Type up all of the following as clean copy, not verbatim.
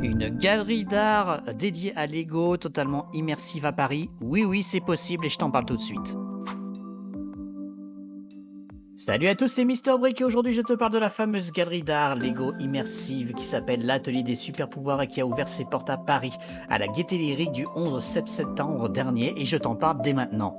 Une galerie d'art dédiée à Lego, totalement immersive à Paris. Oui, oui, c'est possible et je t'en parle tout de suite. Salut à tous, c'est Mister Brick et aujourd'hui je te parle de la fameuse galerie d'art Lego immersive qui s'appelle l'Atelier des Super Pouvoirs et qui a ouvert ses portes à Paris, à la Gaîté Lyrique du 11 au 7 septembre dernier et je t'en parle dès maintenant.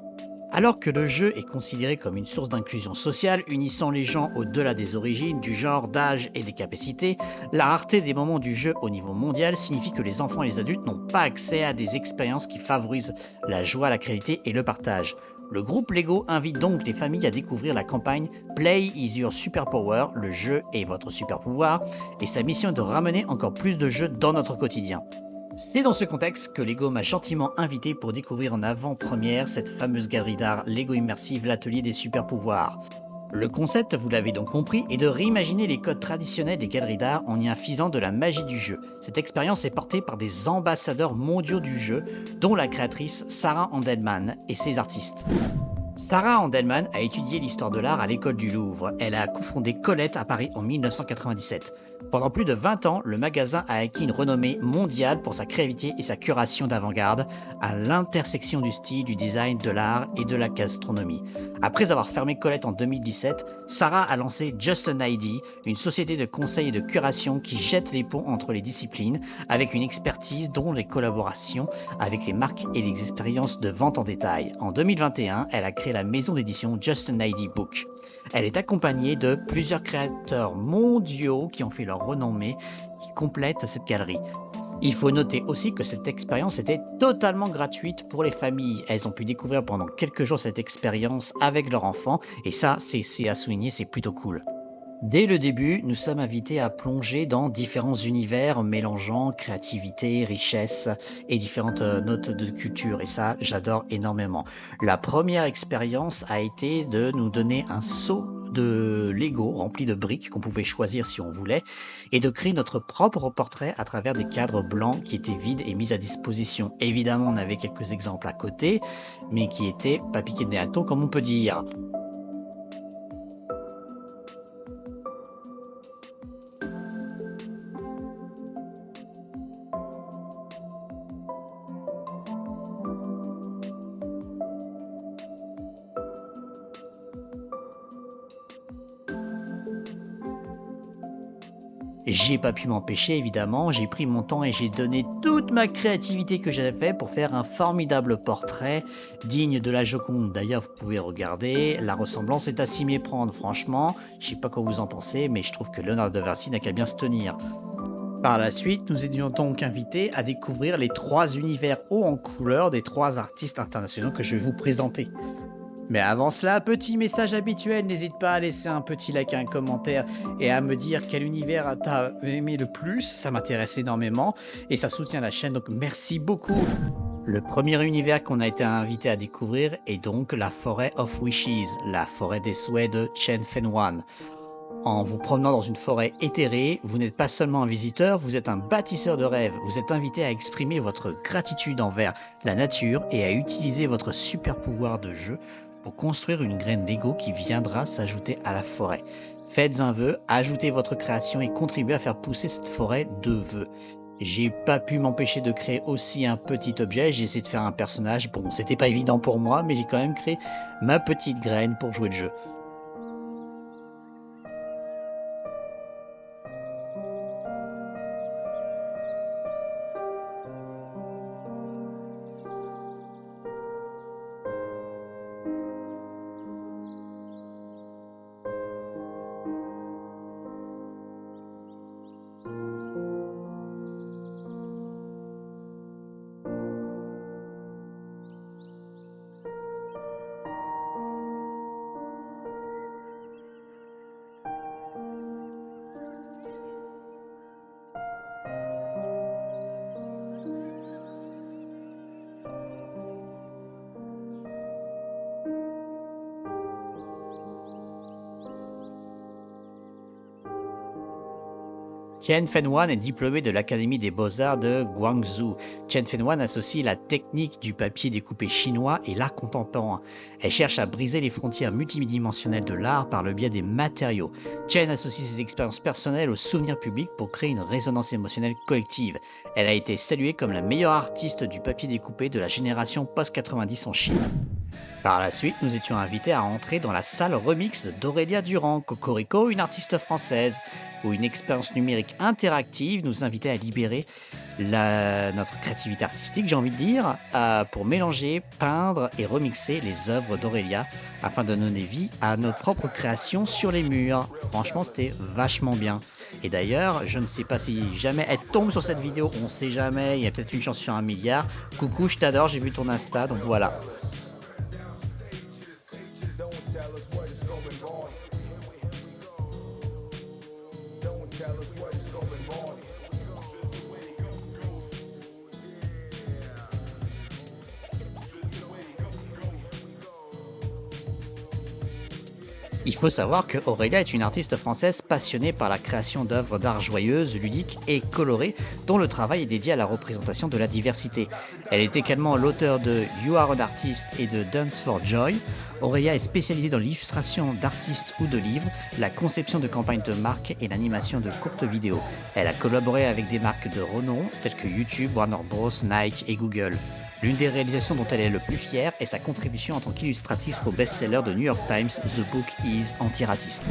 Alors que le jeu est considéré comme une source d'inclusion sociale, unissant les gens au-delà des origines, du genre, d'âge et des capacités, la rareté des moments du jeu au niveau mondial signifie que les enfants et les adultes n'ont pas accès à des expériences qui favorisent la joie, la créativité et le partage. Le groupe Lego invite donc les familles à découvrir la campagne Play is your superpower, le jeu est votre super pouvoir, et sa mission est de ramener encore plus de jeux dans notre quotidien. C'est dans ce contexte que Lego m'a gentiment invité pour découvrir en avant-première cette fameuse galerie d'art Lego Immersive, l'atelier des super pouvoirs. Le concept, vous l'avez donc compris, est de réimaginer les codes traditionnels des galeries d'art en y infusant de la magie du jeu. Cette expérience est portée par des ambassadeurs mondiaux du jeu, dont la créatrice Sarah Andelman et ses artistes. Sarah Andelman a étudié l'histoire de l'art à l'école du Louvre. Elle a cofondé Colette à Paris en 1997. Pendant plus de 20 ans, le magasin a acquis une renommée mondiale pour sa créativité et sa curation d'avant-garde à l'intersection du style, du design, de l'art et de la gastronomie. Après avoir fermé Colette en 2017, Sarah a lancé Just an ID, une société de conseil et de curation qui jette les ponts entre les disciplines avec une expertise dont les collaborations avec les marques et les expériences de vente en détail. En 2021, elle a créé la maison d'édition Just an ID Book. Elle est accompagnée de plusieurs créateurs mondiaux qui ont fait leur renommée, qui complètent cette galerie. Il faut noter aussi que cette expérience était totalement gratuite pour les familles. Elles ont pu découvrir pendant quelques jours cette expérience avec leurs enfants et ça, c'est à souligner, c'est plutôt cool. Dès le début, nous sommes invités à plonger dans différents univers mélangeant créativité, richesse et différentes notes de culture. Et ça, j'adore énormément. La première expérience a été de nous donner un seau de Lego rempli de briques qu'on pouvait choisir si on voulait et de créer notre propre portrait à travers des cadres blancs qui étaient vides et mis à disposition. Évidemment, on avait quelques exemples à côté, mais qui étaient pas piqués de nez à tôt, comme on peut dire. J'ai pas pu m'empêcher, évidemment, j'ai pris mon temps et j'ai donné toute ma créativité que j'avais pour faire un formidable portrait digne de la Joconde. D'ailleurs, vous pouvez regarder, la ressemblance est à s'y méprendre, franchement. Je sais pas quoi vous en pensez, mais je trouve que Léonard de Vinci n'a qu'à bien se tenir. Par la suite, nous étions donc invités à découvrir les trois univers hauts en couleur des trois artistes internationaux que je vais vous présenter. Mais avant cela, petit message habituel, n'hésite pas à laisser un petit like, un commentaire et à me dire quel univers t'as aimé le plus, ça m'intéresse énormément et ça soutient la chaîne, donc merci beaucoup. Le premier univers qu'on a été invité à découvrir est donc la forêt of Wishes, la forêt des souhaits de Chen Fenwan. En vous promenant dans une forêt éthérée, vous n'êtes pas seulement un visiteur, vous êtes un bâtisseur de rêves. Vous êtes invité à exprimer votre gratitude envers la nature et à utiliser votre super pouvoir de jeu pour construire une graine Lego qui viendra s'ajouter à la forêt. Faites un vœu, ajoutez votre création et contribuez à faire pousser cette forêt de vœux. J'ai pas pu m'empêcher de créer aussi un petit objet, j'ai essayé de faire un personnage. Bon, c'était pas évident pour moi, mais j'ai quand même créé ma petite graine pour jouer le jeu. Chen Fenwan est diplômée de l'Académie des Beaux-Arts de Guangzhou. Chen Fenwan associe la technique du papier découpé chinois et l'art contemporain. Elle cherche à briser les frontières multidimensionnelles de l'art par le biais des matériaux. Chen associe ses expériences personnelles aux souvenirs publics pour créer une résonance émotionnelle collective. Elle a été saluée comme la meilleure artiste du papier découpé de la génération post-90 en Chine. Par la suite, nous étions invités à entrer dans la salle remix d'Aurélia Durand, Cocorico, une artiste française, où une expérience numérique interactive nous invitait à libérer notre créativité artistique, j'ai envie de dire, pour mélanger, peindre et remixer les œuvres d'Aurélia afin de donner vie à notre propre création sur les murs. Franchement, c'était vachement bien. Et d'ailleurs, je ne sais pas si jamais elle tombe sur cette vidéo, on sait jamais, il y a peut-être une chance sur 1 milliard. Coucou, je t'adore, j'ai vu ton Insta, donc voilà. Il faut savoir que Aurélia est une artiste française passionnée par la création d'œuvres d'art joyeuses, ludiques et colorées, dont le travail est dédié à la représentation de la diversité. Elle est également l'auteur de You Are an Artist et de Dance for Joy. Aurélia est spécialisée dans l'illustration d'artistes ou de livres, la conception de campagnes de marques et l'animation de courtes vidéos. Elle a collaboré avec des marques de renom telles que YouTube, Warner Bros, Nike et Google. L'une des réalisations dont elle est le plus fière est sa contribution en tant qu'illustratrice au best-seller de New York Times, The Book is Antiraciste.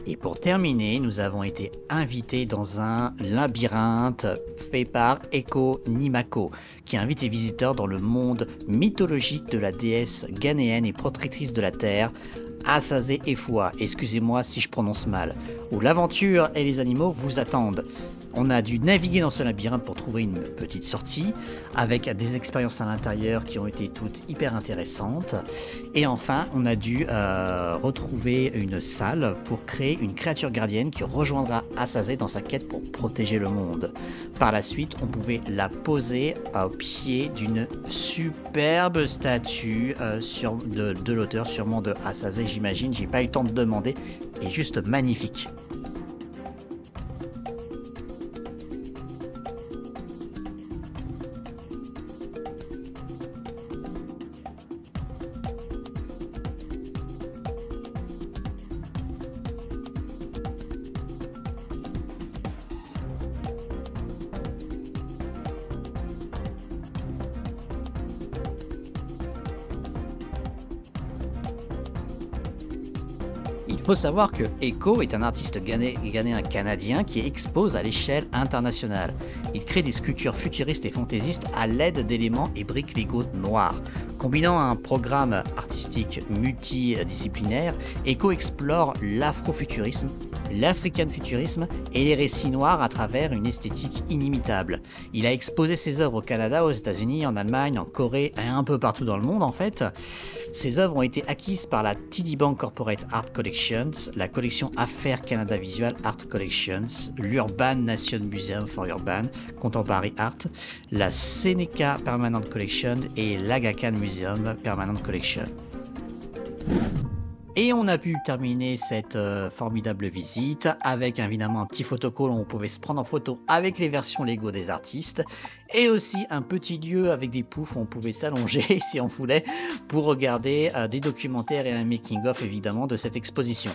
Et pour terminer, nous avons été invités dans un labyrinthe fait par Eko Nimako, qui invite les visiteurs dans le monde mythologique de la déesse ghanéenne et protectrice de la terre, Asase Efwa, excusez-moi si je prononce mal, où l'aventure et les animaux vous attendent. On a dû naviguer dans ce labyrinthe pour trouver une petite sortie, avec des expériences à l'intérieur qui ont été toutes hyper intéressantes. Et enfin, on a dû retrouver une salle pour créer une créature gardienne qui rejoindra Asase dans sa quête pour protéger le monde. Par la suite, on pouvait la poser au pied d'une superbe statue de l'auteur, sûrement de Asase, j'imagine. J'ai pas eu le temps de demander, et juste magnifique. Il faut savoir que Eko est un artiste ghanéen-canadien qui expose à l'échelle internationale. Il crée des sculptures futuristes et fantaisistes à l'aide d'éléments et briques Lego noirs. Combinant un programme artistique multidisciplinaire, Eko explore l'afrofuturisme, l'african-futurisme et les récits noirs à travers une esthétique inimitable. Il a exposé ses œuvres au Canada, aux États-Unis, en Allemagne, en Corée et un peu partout dans le monde en fait. Ses œuvres ont été acquises par la TD Bank Corporate Art Collections, la collection Affaires Canada Visual Art Collections, l'Urban Nation Museum for Urban Contemporary Art, la Seneca Permanent Collection et l'Aga Khan Museum Permanent Collection. Et on a pu terminer cette formidable visite avec évidemment un petit photocall où on pouvait se prendre en photo avec les versions Lego des artistes et aussi un petit lieu avec des poufs où on pouvait s'allonger si on voulait pour regarder des documentaires et un making-of évidemment de cette exposition.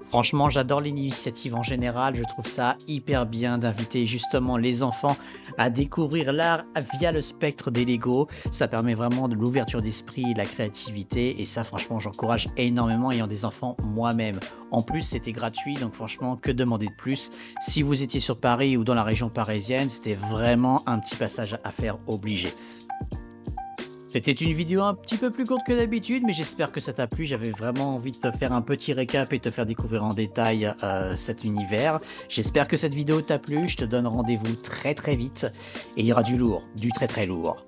Franchement, j'adore l'initiative en général, je trouve ça hyper bien d'inviter justement les enfants à découvrir l'art via le spectre des Lego. Ça permet vraiment de l'ouverture d'esprit, de la créativité et ça franchement j'encourage énormément ayant des enfants moi-même. En plus c'était gratuit donc franchement que demander de plus. Si vous étiez sur Paris ou dans la région parisienne, c'était vraiment un petit passage à faire obligé. C'était une vidéo un petit peu plus courte que d'habitude, mais j'espère que ça t'a plu. J'avais vraiment envie de te faire un petit récap et te faire découvrir en détail cet univers. J'espère que cette vidéo t'a plu. Je te donne rendez-vous très très vite et il y aura du lourd, du très très lourd.